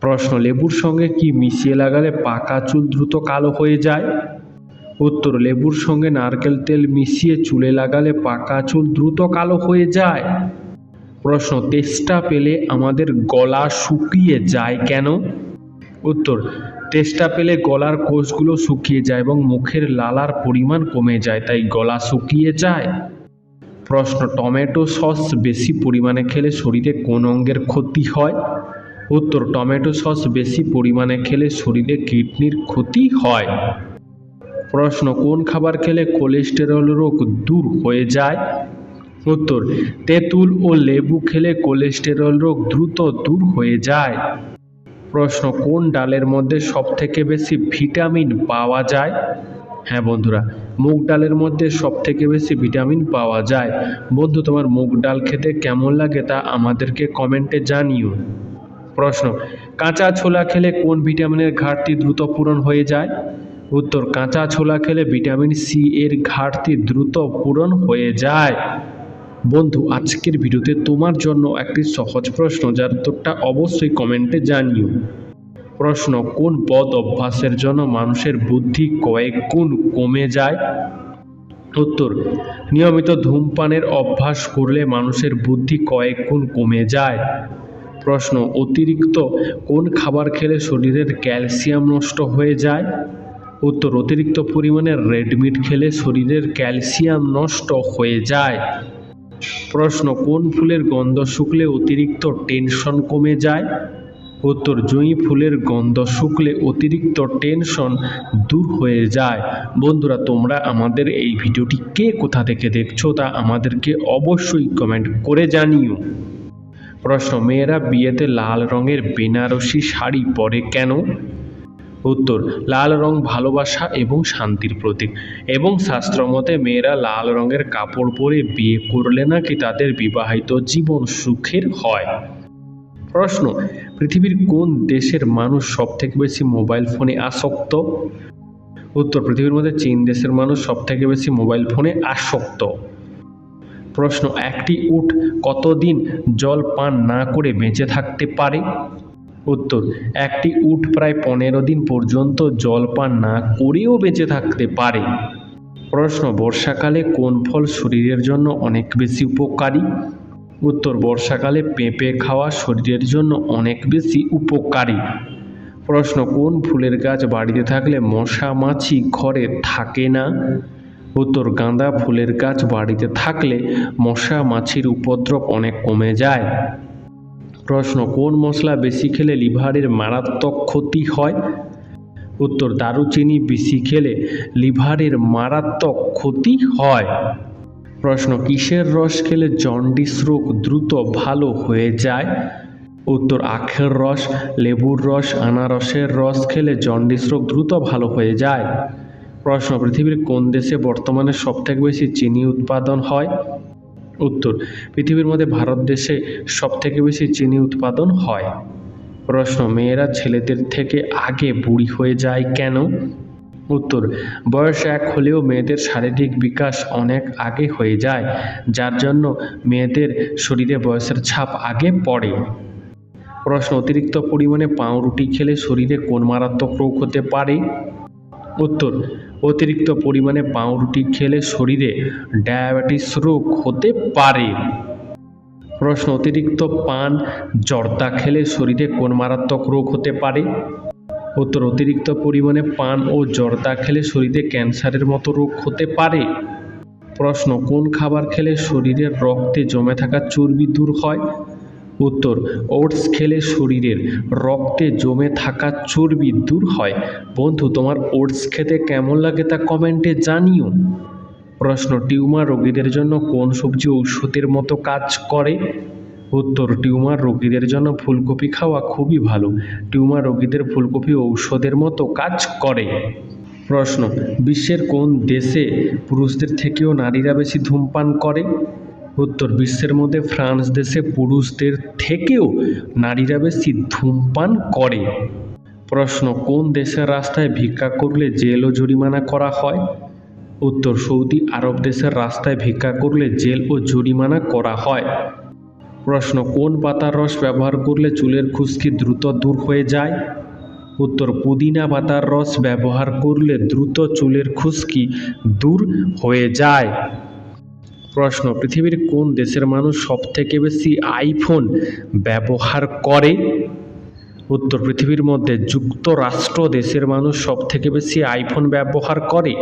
প্রশ্ন, লেবুর সঙ্গে কি মিশিয়ে লাগালে পাকা চুল দ্রুত কালো হয়ে যায়? উত্তর, লেবুর সঙ্গে নারকেল তেল মিশিয়ে চুলে লাগালে পাকা চুল দ্রুত কালো হয়ে যায়। প্রশ্ন, তেষ্টা পেলে আমাদের গলা শুকিয়ে যায় কেন? উত্তর, তেষ্টা পেলে গলার কোষগুলো শুকিয়ে যায় এবং মুখের লালার পরিমাণ কমে যায়, তাই গলা শুকিয়ে যায়। প্রশ্ন, টমেটো সস বেশি পরিমাণে খেলে শরীরে কোন অঙ্গের ক্ষতি হয়? উত্তর, টমেটো সস বেশি পরিমাণে খেলে শরীরে কিডনির ক্ষতি হয়। প্রশ্ন, কোন খাবার খেলে কোলেস্টেরল রোগ দূর হয়ে যায়? উত্তর, তেঁতুল ও লেবু খেলে কোলেস্টেরল রোগ দ্রুত দূর হয়ে যায়। প্রশ্ন, কোন ডালের মধ্যে সবথেকে বেশি ভিটামিন পাওয়া যায়? হ্যাঁ বন্ধুরা, মুগ ডালের মধ্যে সবথেকে বেশি ভিটামিন পাওয়া যায়। বন্ধু, তোমার মুগ ডাল খেতে কেমন লাগে তা আমাদেরকে কমেন্টে জানিও। প্রশ্ন, কাঁচা ছোলা খেলে কোন ভিটামিনের ঘাটতি দ্রুত পূরণ হয়ে যায়? উত্তর, কাঁচা ছোলা খেলে ভিটামিন সি এর ঘাটতি দ্রুত পূরণ হয়ে যায়। বন্ধু, আজকের ভিডিওতে তোমার জন্য একটি সহজ প্রশ্ন, যার উত্তরটা অবশ্যই কমেন্টে জানিও। প্রশ্ন, কোন বদ অভ্যাসের জন্য মানুষের বুদ্ধি কয়েক গুণ কমে যায়? উত্তর, নিয়মিত ধূমপানের অভ্যাস করলে মানুষের বুদ্ধি কয়েক গুণ কমে যায়। প্রশ্ন, অতিরিক্ত কোন খাবার খেলে শরীরের ক্যালসিয়াম নষ্ট হয়ে যায়? উত্তর, অতিরিক্ত পরিমাণে রেড মিট খেলে শরীরের ক্যালসিয়াম নষ্ট হয়ে যায়। প্রশ্ন, কোন ফুলের গন্ধ শুকলে অতিরিক্ত টেনশন কমে যায়? উত্তর, জুঁই ফুলের গন্ধ শুকলে অতিরিক্ত টেনশন দূর হয়ে যায়। বন্ধুরা, তোমরা আমাদের এই ভিডিওটি কে কোথা থেকে দেখছো তা আমাদেরকে অবশ্যই কমেন্ট করে জানিও। প্রশ্ন, মেয়েরা বিয়েতে লাল রঙের বেনারসি শাড়ি পরে কেন? উত্তর, লাল রং ভালোবাসা এবং শান্তির প্রতীক এবং শাস্ত্রমতে মেয়েরা লাল রঙের কাপড় পরে বিয়ে করলে নাকি তাদের বিবাহিত জীবন সুখের হয়। প্রশ্ন, পৃথিবীর কোন দেশের মানুষ সবথেকে বেশি মোবাইল ফোনে আসক্ত? উত্তর, পৃথিবীর মধ্যে চীন দেশের মানুষ সবথেকে বেশি মোবাইল ফোনে আসক্ত। প্রশ্ন, একটি উট কতদিন জল পান না করে বেঁচে থাকতে পারে? উত্তর, একটি উট প্রায় 15 দিন পর্যন্ত জল পান না করেও বেঁচে থাকতে পারে। প্রশ্ন, বর্ষাকালে কোন ফল শরীরের জন্য অনেক বেশি উপকারী? উত্তর, বর্ষাকালে পেঁপে খাওয়া শরীরের জন্য অনেক বেশি উপকারী। প্রশ্ন, কোন ফুলের গাছ বাড়িতে থাকলে মশা মাছি ঘরে থাকে না? উত্তর, গাঁদা ফুলের গাছ বাড়িতে থাকলে মশা মাছির উপদ্রব অনেক কমে যায়। প্রশ্ন, কোন মশলা বেশি খেলে লিভারের মারাত্মক ক্ষতি হয়? উত্তর, দারুচিনি বেশি খেলে লিভারের মারাত্মক ক্ষতি হয়। প্রশ্ন, কিসের রস খেলে জন্ডিস রোগ দ্রুত ভালো হয়ে যায়? উত্তর, আখের রস, লেবুর রস, আনারসের রস খেলে জন্ডিস রোগ দ্রুত ভালো হয়ে যায়। প্রশ্ন, পৃথিবীর কোন দেশে বর্তমানে সবথেকে বেশি চিনি উৎপাদন হয়? উত্তর, পৃথিবীর মধ্যে ভারত দেশে সবথেকে বেশি চিনি উৎপাদন হয়। প্রশ্ন, মেয়েরা ছেলেদের থেকে আগে বুড়ি হয়ে যায় কেন? উত্তর, বয়স এক হলেও মেয়েদের শারীরিক বিকাশ অনেক আগে হয়ে যায়, যার জন্য মেয়েদের শরীরে বয়সের ছাপ আগে পড়ে। প্রশ্ন, অতিরিক্ত পরিমাণে পাউরুটি খেলে শরীরে কোন মারাত্মক রোগ হতে পারে? উত্তর, অতিরিক্ত পরিমাণে পাউরুটি খেলে শরীরে ডায়াবেটিস রোগ হতে পারে। প্রশ্ন, অতিরিক্ত পান জর্দা খেলে শরীরে কোন মারাত্মক রোগ হতে পারে? উত্তর, অতিরিক্ত পরিমাণে পান ও জর্দা খেলে শরীরে ক্যান্সারের মতো রোগ হতে পারে। প্রশ্ন, কোন খাবার খেলে শরীরের রক্তে জমে থাকা চর্বি দূর হয়? উত্তর, ওটস খেলে শরীরের রক্তে জমে থাকা চর্বি দূর হয়। বন্ধু, তোমার ওটস খেতে কেমন লাগে তা কমেন্টে জানিও। প্রশ্ন, টিউমার রোগীদের জন্য কোন সবজি ঔষধের মতো কাজ করে? উত্তর, টিউমার রোগীদের জন্য ফুলকপি খাওয়া খুবই ভালো। টিউমার রোগীদের ফুলকপি ঔষধের মতো কাজ করে। প্রশ্ন, বিশ্বের কোন দেশে পুরুষদের থেকেও নারীরা বেশি ধূমপান করে? উত্তর, বিশ্বের মধ্যে ফ্রান্স দেশে পুরুষদের থেকেও নারীরা বেশি ধূমপান করে। প্রশ্ন, কোন দেশের রাস্তায় ভিক্ষা করলে জেল ও জরিমানা করা হয়? উত্তর, সৌদি আরব দেশের রাস্তায় ভিক্ষা করলে জেল ও জরিমানা করা হয়। প্রশ্ন, কোন পাতার রস ব্যবহার করলে চুলের খুশকি দ্রুত দূর হয়ে যায়? উত্তর, পুদিনা পাতার রস ব্যবহার করলে দ্রুত চুলের খুশকি দূর হয়ে যায়। প্রশ্ন, পৃথিবীর কোন দেশের মানুষ সবথেকে বেশি আইফোন ব্যবহার করে? উত্তর, পৃথিবীর মধ্যে যুক্তরাষ্ট্র দেশের মানুষ সবথেকে বেশি আইফোন ব্যবহার করে।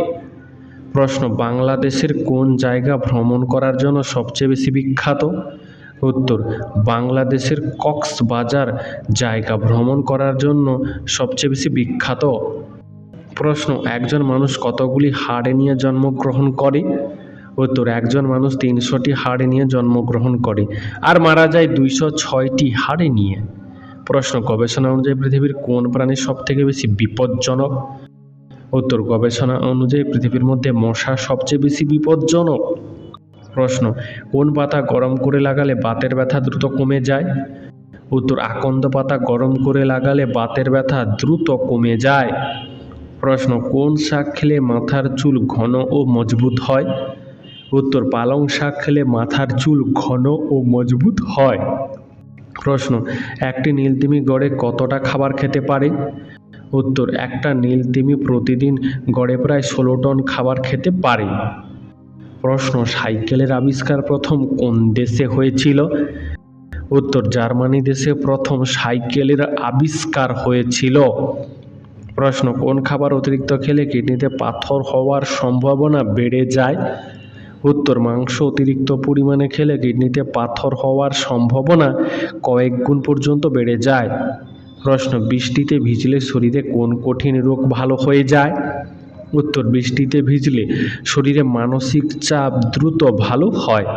প্রশ্ন, বাংলাদেশের কোন জায়গা ভ্রমণ করার জন্য সবচেয়ে বেশি বিখ্যাত? উত্তর, বাংলাদেশের কক্সবাজার জায়গা ভ্রমণ করার জন্য সবচেয়ে বেশি বিখ্যাত। প্রশ্ন, একজন মানুষ কতগুলি হাড় নিয়ে জন্মগ্রহণ করে? উত্তর, একজন মানুষ 300টি হাড় নিয়ে জন্মগ্রহণ করে আর মারা যায় 206টি হাড় নিয়ে। প্রশ্ন, গবেষণা অনুযায়ী পৃথিবীর কোন প্রাণী সবথেকে বেশি বিপজ্জনক? উত্তর, গবেষণা অনুযায়ী পৃথিবীর মধ্যে মশা সবচেয়ে বেশি বিপজ্জনক। প্রশ্ন, কোন পাতা গরম করে লাগালে বাতের ব্যথা দ্রুত কমে যায়? উত্তর, আকন্দ পাতা গরম করে লাগালে বাতের ব্যথা দ্রুত কমে যায়। প্রশ্ন, কোন শাক খেলে মাথার চুল ঘন ও মজবুত হয়? উত্তর, পালং শাক খেলে মাথার চুল ঘন ও মজবুত হয়। প্রশ্ন, একটি নীলতিমি গড়ে কতটা খাবার খেতে পারে? উত্তর, একটা নীলতিমি প্রতিদিন গড়ে প্রায় 16 টন খাবার খেতে পারে। প্রশ্ন, সাইকেলের আবিষ্কার প্রথম কোন দেশে হয়েছিল? উত্তর, জার্মানি দেশে প্রথম সাইকেলের আবিষ্কার হয়েছিল। প্রশ্ন, কোন খাবার অতিরিক্ত খেলে কিডনিতে পাথর হওয়ার সম্ভাবনা বেড়ে যায়? উত্তর, মাংস অতিরিক্ত পরিমাণে খেলে কিডনিতে পাথর হওয়ার সম্ভাবনা কয়েক গুণ পর্যন্ত বেড়ে যায়। প্রশ্ন, বৃষ্টিতে ভিজলে শরীরে কোন কঠিন রোগ ভালো হয়ে যায়? উত্তর, বৃষ্টিতে ভিজলে শরীরে মানসিক চাপ দ্রুত ভালো হয়।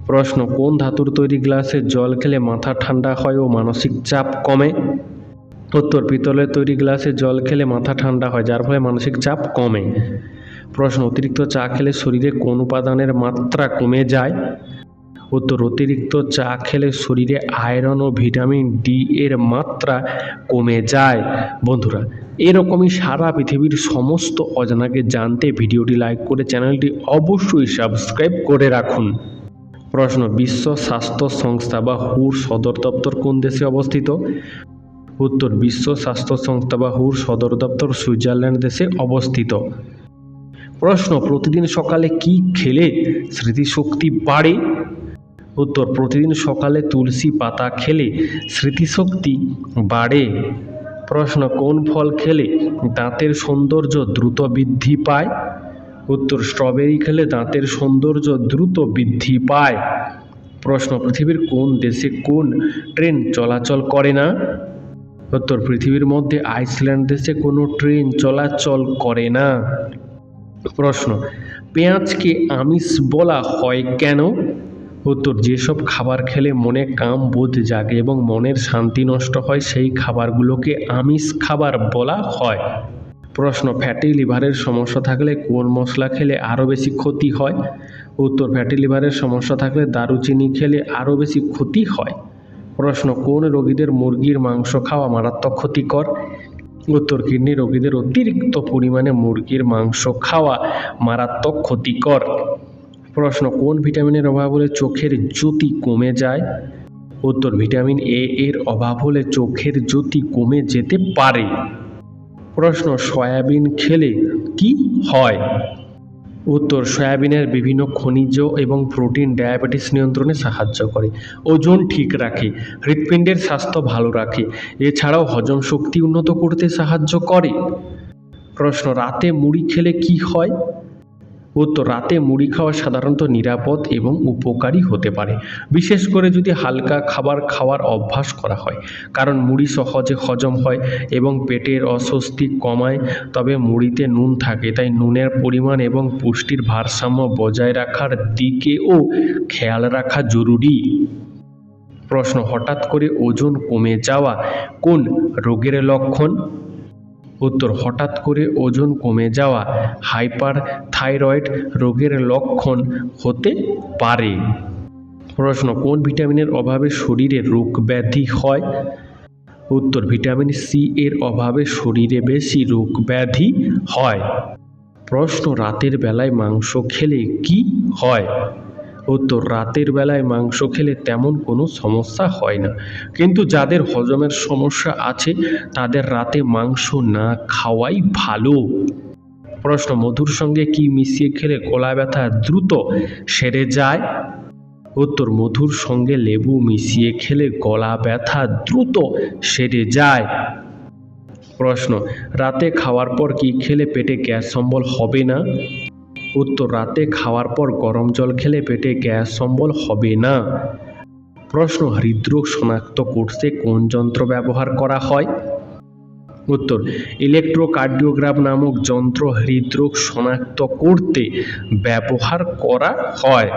প্রশ্ন, কোন ধাতুর তৈরি গ্লাসে জল খেলে মাথা ঠান্ডা হয় ও মানসিক চাপ কমে? উত্তর, পিতলের তৈরি গ্লাসে জল খেলে মাথা ঠান্ডা হয়, যার ফলে মানসিক চাপ কমে। প্রশ্ন, অতিরিক্ত চা খেলে শরীরে কোন উপাদানের মাত্রা কমে যায়? উত্তর, অতিরিক্ত চা খেলে শরীরে আয়রন ও ভিটামিন ডি এর মাত্রা কমে যায়। বন্ধুরা, এরকমই সারা পৃথিবীর সমস্ত অজানাকে জানতে ভিডিওটি লাইক করে চ্যানেলটি অবশ্যই সাবস্ক্রাইব করে রাখুন। প্রশ্ন, বিশ্ব স্বাস্থ্য সংস্থা বা হুর সদর দপ্তর কোন দেশে অবস্থিত? উত্তর, বিশ্ব স্বাস্থ্য সংস্থা বা হুর সদর দপ্তর সুইজারল্যান্ড দেশে অবস্থিত। প্রশ্ন, প্রতিদিন সকালে কি খেলে স্মৃতিশক্তি বাড়ে? উত্তর, প্রতিদিন সকালে তুলসী পাতা খেলে স্মৃতিশক্তি বাড়ে। প্রশ্ন, কোন ফল খেলে দাঁতের সৌন্দর্য দ্রুত বৃদ্ধি পায়? উত্তর, স্ট্রবেরি খেলে দাঁতের সৌন্দর্য দ্রুত বৃদ্ধি পায়। প্রশ্ন, পৃথিবীর কোন দেশে কোন ট্রেন চলাচল করে না? উত্তর, পৃথিবীর মধ্যে আইসল্যান্ড দেশে কোনো ট্রেন চলাচল করে না। প্রশ্ন, পেঁয়াজকে আমিষ বলা হয় কেন? উত্তর, যেসব খাবার খেলে মনে কাম বোধ জাগে এবং মনের শান্তি নষ্ট হয় সেই খাবারগুলোকে আমিষ খাবার বলা হয়। প্রশ্ন, ফ্যাটি লিভারের সমস্যা থাকলে কোন মশলা খেলে আরও বেশি ক্ষতি হয়? উত্তর, ফ্যাটি লিভারের সমস্যা থাকলে দারুচিনি খেলে আরও বেশি ক্ষতি হয়। প্রশ্ন, কোন রোগীদের মুরগির মাংস খাওয়া মারাত্মক ক্ষতিকর? উত্তর, কিডনি রোগীদের অতিরিক্ত পরিমাণে মুরগির মাংস খাওয়া মারাত্মক ক্ষতিকর। প্রশ্ন, কোন ভিটামিনের অভাব হলে চোখের জ্যোতি কমে যায়? উত্তর, ভিটামিন এ এর অভাব হলে চোখের জ্যোতি কমে যেতে পারে। প্রশ্ন, সয়াবিন খেলে কি হয়? উত্তর, সয়াবিনের বিভিন্ন খনিজ এবং প্রোটিন ডায়াবেটিস নিয়ন্ত্রণে সাহায্য করে, ওজন ঠিক রাখে, হৃৎপিণ্ডের স্বাস্থ্য ভালো রাখে, এছাড়াও হজম শক্তি উন্নত করতে সাহায্য করে। প্রশ্ন, রাতে মুড়ি খেলে কি হয়? উত্তর, রাতে মুড়ি খাওয়া সাধারণত নিরাপদ এবং উপকারী হতে পারে, বিশেষ করে যদি হালকা খাবার খাওয়ার অভ্যাস করা হয়, কারণ মুড়ি সহজে হজম হয় এবং পেটের অস্বস্তি কমায়। তবে মুড়িতে নুন থাকে, তাই নুনের পরিমাণ এবং পুষ্টির ভারসাম্য বজায় রাখার দিকেও খেয়াল রাখা জরুরি। প্রশ্ন, হঠাৎ করে ওজন কমে যাওয়া কোন রোগের লক্ষণ? উত্তর, হঠাৎ করে ওজন কমে যাওয়া হাইপারথাইরয়েড রোগের লক্ষণ হতে পারে। প্রশ্ন, কোন ভিটামিনের অভাবে শরীরে রোগ ব্যাধি হয়? উত্তর, ভিটামিন সি এর অভাবে শরীরে বেশি রোগ ব্যাধি হয়। প্রশ্ন, রাতের বেলায় মাংস খেলে কি হয়? উত্তর, রাতের বেলায় মাংস খেলে তেমন কোনো সমস্যা হয় না, কিন্তু যাদের হজমের সমস্যা আছে তাদের রাতে মাংস না খাওয়াই ভালো। প্রশ্ন, মধুর সঙ্গে কি মিশিয়ে খেলে গলা ব্যথা দ্রুত সেরে যায়? উত্তর, মধুর সঙ্গে লেবু মিশিয়ে খেলে গলা ব্যথা দ্রুত সেরে যায়। প্রশ্ন, রাতে খাওয়ার পর কি খেলে পেটে গ্যাস অম্বল হবে না? উত্তর, রাতে খাওয়ার পর গরম জল খেলে পেটে গ্যাস অম্বল হবে না। প্রশ্ন, হৃদরোগ শনাক্ত করতে কোন যন্ত্র ব্যবহার করা হয়? উত্তর, ইলেকট্রোকার্ডিওগ্রাম নামক যন্ত্র হৃদরোগ শনাক্ত করতে ব্যবহার করা হয়।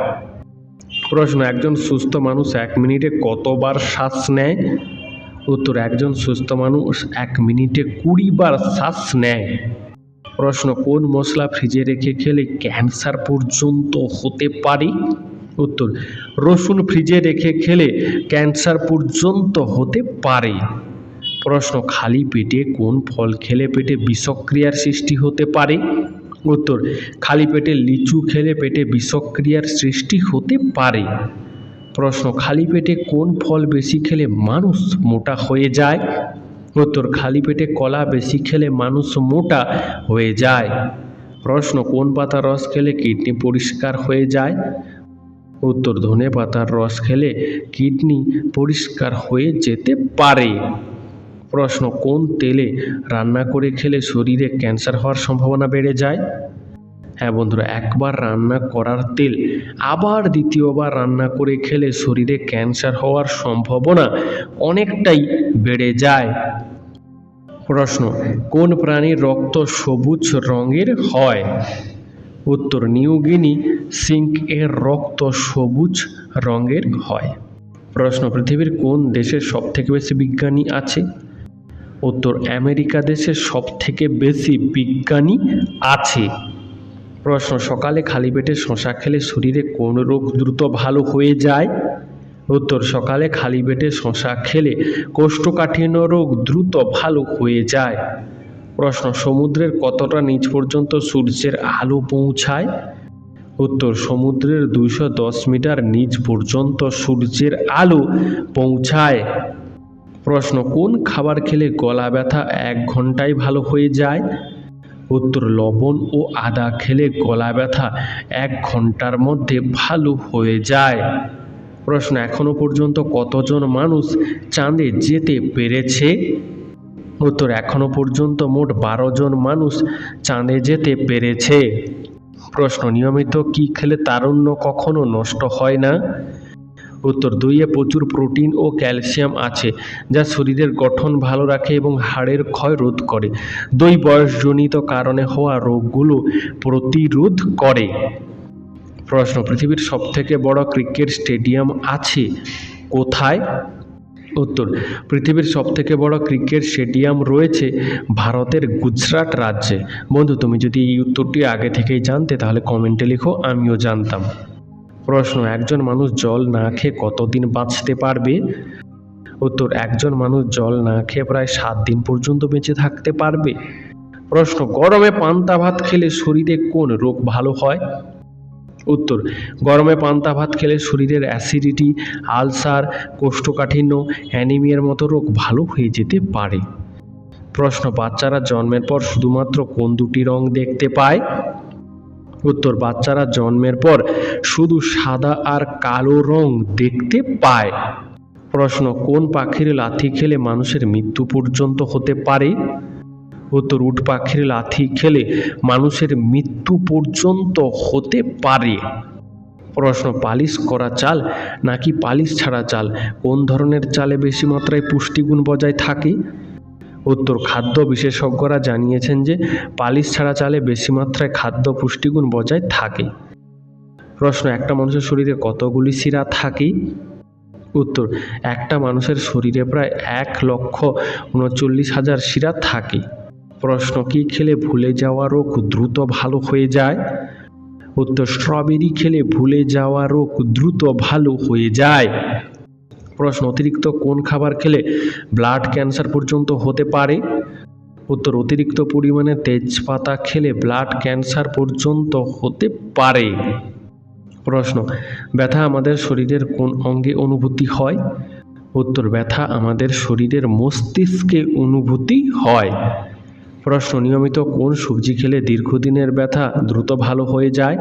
প্রশ্ন, একজন সুস্থ মানুষ 1 মিনিটে কতবার শ্বাস নেয়? উত্তর, একজন সুস্থ মানুষ 1 মিনিটে 20 বার শ্বাস নেয়। প্রশ্ন, কোন মশলা ফ্রিজে রেখে খেলে ক্যান্সার পর্যন্ত হতে পারে? উত্তর, রসুন ফ্রিজে রেখে খেলে ক্যান্সার পর্যন্ত হতে পারে। প্রশ্ন, খালি পেটে কোন ফল খেলে পেটে বিষক্রিয়ার সৃষ্টি হতে পারে? উত্তর, খালি পেটে লিচু খেলে পেটে বিষক্রিয়ার সৃষ্টি হতে পারে। প্রশ্ন, খালি পেটে কোন ফল বেশি খেলে মানুষ মোটা হয়ে যায়? উত্তর, খালি পেটে কলা বেশি খেলে মানুষ মোটা হয়ে যায়। প্রশ্ন, কোন পাতার রস খেলে কিডনি পরিষ্কার হয়ে যায়? উত্তর, ধনে পাতার রস খেলে কিডনি পরিষ্কার হয়ে যেতে পারে। প্রশ্ন, কোন তেলে রান্না করে খেলে শরীরে ক্যান্সার হওয়ার সম্ভাবনা বেড়ে যায়? হ্যাঁ বন্ধুরা, একবার রান্না করার তেল আবার দ্বিতীয়বার রান্না করে খেলে শরীরে ক্যান্সার হওয়ার সম্ভাবনা অনেকটাই বেড়ে যায়। প্রশ্ন, কোন প্রাণীর রক্ত সবুজ রঙের হয়? উত্তর, নিউগিনি সিঙ্ক এর রক্ত সবুজ রঙের হয়। প্রশ্ন, পৃথিবীর কোন দেশের সবথেকে বেশি বিজ্ঞানী আছে? উত্তর, আমেরিকা দেশে সবথেকে বেশি বিজ্ঞানী আছে। প্রশ্ন, সকালে খালি পেটে শসা খেলে শরীরে কোন রোগ দ্রুত ভালো হয়ে যায়? উত্তর, সকালে খালি পেটে শসা খেলে কোষ্ঠকাঠিন্য রোগ দ্রুত ভালো হয়ে যায়। প্রশ্ন, সমুদ্রের কতটা নিচ পর্যন্ত সূর্যের আলো পৌঁছায়? উত্তর, সমুদ্রের 210 মিটার নিচ পর্যন্ত সূর্যের আলো পৌঁছায়। প্রশ্ন, কোন খাবার খেলে গলা ব্যথা 1 ঘন্টায় ভালো হয়ে যায়? উত্তর, লবণ ও আদা খেলে গলা ব্যথা 1 ঘন্টার মধ্যে ভালো হয়ে যায়। প্রশ্ন, এখনো পর্যন্ত কতজন মানুষ চাঁদে যেতে পেরেছে? উত্তর, এখনো পর্যন্ত মোট 12 জন মানুষ চাঁদে যেতে পেরেছে। প্রশ্ন, নিয়মিত কি খেলে তারুণ্য কখনো নষ্ট হয় না? উত্তর, দইয়ে প্রচুর প্রোটিন ও ক্যালসিয়াম আছে যা শরীরের গঠন ভালো রাখে এবং হাড়ের ক্ষয় রোধ করে। দই বয়সজনিত কারণে হওয়া রোগগুলো প্রতিরোধ করে। প্রশ্ন, পৃথিবীর সবথেকে বড় ক্রিকেট স্টেডিয়াম আছে কোথায়? উত্তর, পৃথিবীর সবথেকে বড় ক্রিকেট স্টেডিয়াম রয়েছে ভারতের গুজরাট রাজ্যে। বন্ধু, তুমি যদি এই উত্তরটি আগে থেকেই জানতে তাহলে কমেন্টে লিখো, আমিও জানতাম। প্রশ্ন, একজন মানুষ জল না খেয়ে কতদিন বাঁচতে পারবে? উত্তর, একজন মানুষ জল না খেয়ে প্রায় 7 দিন পর্যন্ত বেঁচে থাকতে পারবে। প্রশ্ন, গরমে পান্তা ভাত খেলে শরীরে কোন রোগ ভালো হয়? উত্তর, গরমে পান্তা ভাত খেলে শরীরের অ্যাসিডিটি, আলসার, কোষ্ঠকাঠিন্য, অ্যানিমিয়ার মতো রোগ ভালো হয়ে যেতে পারে। প্রশ্ন, বাচ্চারা জন্মের পর শুধুমাত্র কোন 2টি রং দেখতে পায়? উত্তর, বাচ্চারা জন্মের পর শুধু সাদা আর কালো রং দেখতে পায়। প্রশ্ন, কোন পাখির লাথি খেলে মানুষের মৃত্যু পর্যন্ত হতে পারে? উত্তর, উট পাখির লাথি খেলে মানুষের মৃত্যু পর্যন্ত হতে পারে। প্রশ্ন, পালিশ করা চাল নাকি পালিশ ছাড়া চাল কোন ধরনের চালে বেশি মাত্রায় পুষ্টিগুণ বজায় থাকে? উত্তর, খাদ্য বিশেষজ্ঞরা জানিয়েছেন যে পালিশ ছাড়া চালে বেশি মাত্রায় খাদ্য পুষ্টিগুণ বজায় থাকে। প্রশ্ন, একটা মানুষের শরীরে কতগুলি শিরা থাকে? উত্তর, একটা মানুষের শরীরে প্রায় 1,39,000 শিরা থাকে। প্রশ্ন, কি খেলে ভুলে যাওয়া রোগ দ্রুত ভালো হয়ে যায়? উত্তর, স্ট্রবেরি খেলে ভুলে যাওয়া রোগ দ্রুত ভালো হয়ে যায়। প্রশ্ন, অতিরিক্ত কোন খাবার খেলে ব্লাড ক্যান্সার পর্যন্ত হতে পারে? উত্তর, অতিরিক্ত পরিমাণে তেজপাতা খেলে ব্লাড ক্যান্সার পর্যন্ত হতে পারে। প্রশ্ন, ব্যথা আমাদের শরীরের কোন অঙ্গে অনুভূতি হয়? উত্তর, ব্যথা আমাদের শরীরের মস্তিষ্কে অনুভূতি হয়। প্রশ্ন, নিয়মিত কোন সবজি খেলে দীর্ঘদিনের ব্যথা দ্রুত ভালো হয়ে যায়?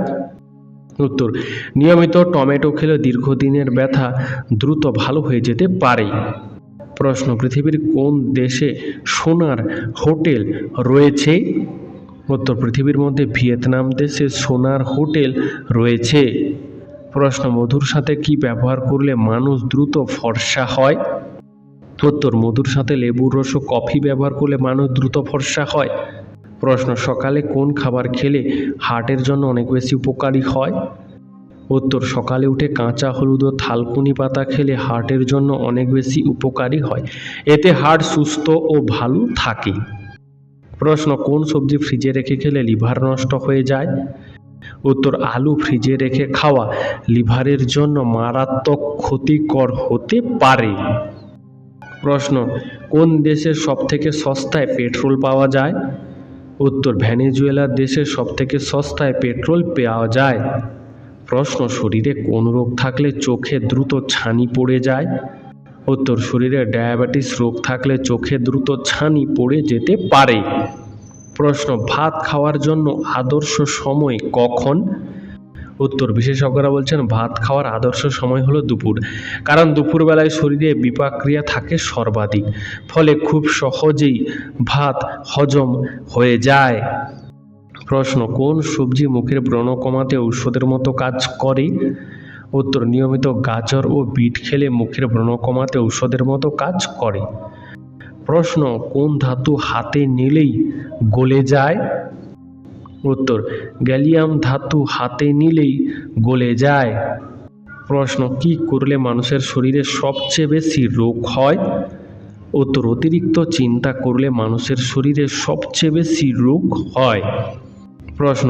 উত্তর, নিয়মিত টমেটো খেলে দীর্ঘদিনের ব্যথা দ্রুত ভালো হয়ে যেতে পারে। প্রশ্ন, পৃথিবীর কোন দেশে সোনার হোটেল রয়েছে? উত্তর, পৃথিবীর মধ্যে ভিয়েতনাম দেশে সোনার হোটেল রয়েছে। প্রশ্ন, মধুর সাথে কি ব্যবহার করলে মানুষ দ্রুত ফর্সা হয়? উত্তর, মধুর সাথে লেবুর রস ও কফি ব্যবহার করলে মানুষ দ্রুত ফর্সা হয়। প্রশ্ন, সকালে কোন খাবার খেলে হার্টের জন্য অনেক বেশি উপকারী হয়? উত্তর, সকালে উঠে কাঁচা হলুদ ও থালকুনি পাতা খেলে হার্টের জন্য অনেক বেশি উপকারী হয়। এতে হার্ট সুস্থ ও ভালো থাকে। প্রশ্ন, কোন সবজি ফ্রিজে রেখে খেলে লিভার নষ্ট হয়ে যায়? উত্তর, আলু ফ্রিজে রেখে খাওয়া লিভারের জন্য মারাত্মক ক্ষতিকর হতে পারে। প্রশ্ন, কোন দেশের সবথেকে সস্তায় পেট্রোল পাওয়া যায়? উত্তর, ভেনেজুয়েলার দেশে সবথেকে সস্তায় পেট্রোল পাওয়া যায়। প্রশ্ন, শরীরে কোন রোগ থাকলে চোখে দ্রুত ছানি পড়ে যায়? উত্তর, শরীরে ডায়াবেটিস রোগ থাকলে চোখে দ্রুত ছানি পড়ে যেতে পারে। প্রশ্ন, ভাত খাওয়ার জন্য আদর্শ সময় কখন? উত্তর, বিশেষজ্ঞরা বলছেন ভাত খাওয়ার আদর্শ সময় হলো দুপুর, কারণ দুপুরবেলায় শরীরে বিপাক ক্রিয়া থাকে সর্বাধিক, ফলে খুব সহজেই ভাত হজম হয়ে যায়। প্রশ্ন, কোন সবজি মুখের ব্রণ কমাতে ঔষধের মতো কাজ করে? উত্তর, নিয়মিত গাজর ও বিট খেলে মুখের ব্রণ কমাতে ঔষধের মতো কাজ করে। প্রশ্ন, কোন ধাতু হাতে নিলেই গলে যায়? উত্তর, গ্যালিয়াম ধাতু হাতে নিলেই গলে যায়। প্রশ্ন, কি করলে মানুষের শরীরে সবচেয়ে বেশি রোগ হয়? উত্তর, অতিরিক্ত চিন্তা করলে মানুষের শরীরে সবচেয়ে বেশি রোগ হয়। প্রশ্ন,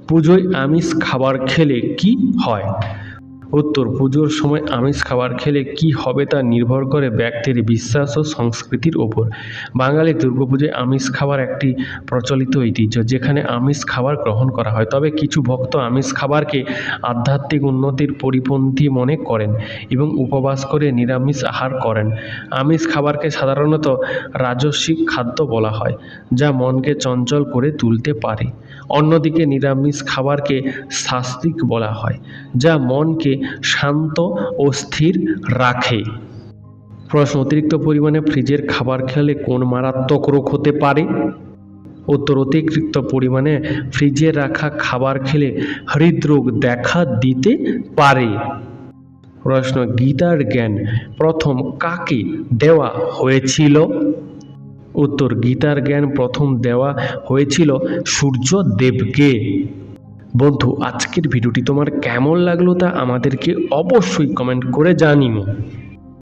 পুজোয় আমিষ খাবার খেলে কি হয়? উত্তর, পুজোর সময় আমিষ খাবার খেলে কি হবে তা নির্ভর করে ব্যক্তির বিশ্বাস ও সংস্কৃতির ওপর। বাঙালির দুর্গাপুজোয় আমিষ খাবার একটি প্রচলিত ঐতিহ্য, যেখানে আমিষ খাবার গ্রহণ করা হয়। তবে কিছু ভক্ত আমিষ খাবারকে আধ্যাত্মিক উন্নতির পরিপন্থী মনে করেন এবং উপবাস করে নিরামিষ আহার করেন। আমিষ খাবারকে সাধারণত রাজসিক খাদ্য বলা হয়, যা মনকে চঞ্চল করে তুলতে পারে। অন্যদিকে নিরামিষ খাবারকে সাত্ত্বিক বলা হয়, যা মনকে শান্ত ও স্থির রাখে। প্রশ্ন, অতিরিক্ত পরিমাণে ফ্রিজের খাবার খেলে কোন মারাত্মক রোগ হতে পারে? উত্তর, অতিরিক্ত পরিমাণে ফ্রিজে রাখা খাবার খেলে হৃদরোগ দেখা দিতে পারে। প্রশ্ন, গীতার জ্ঞান প্রথম কাকে দেওয়া হয়েছিল? উত্তর, গীতার জ্ঞান প্রথম দেওয়া হয়েছিল সূর্যদেবকে। বন্ধু, আজকের ভিডিওটি তোমার কেমন লাগলো তা আমাদেরকে অবশ্যই কমেন্ট করে জানিও।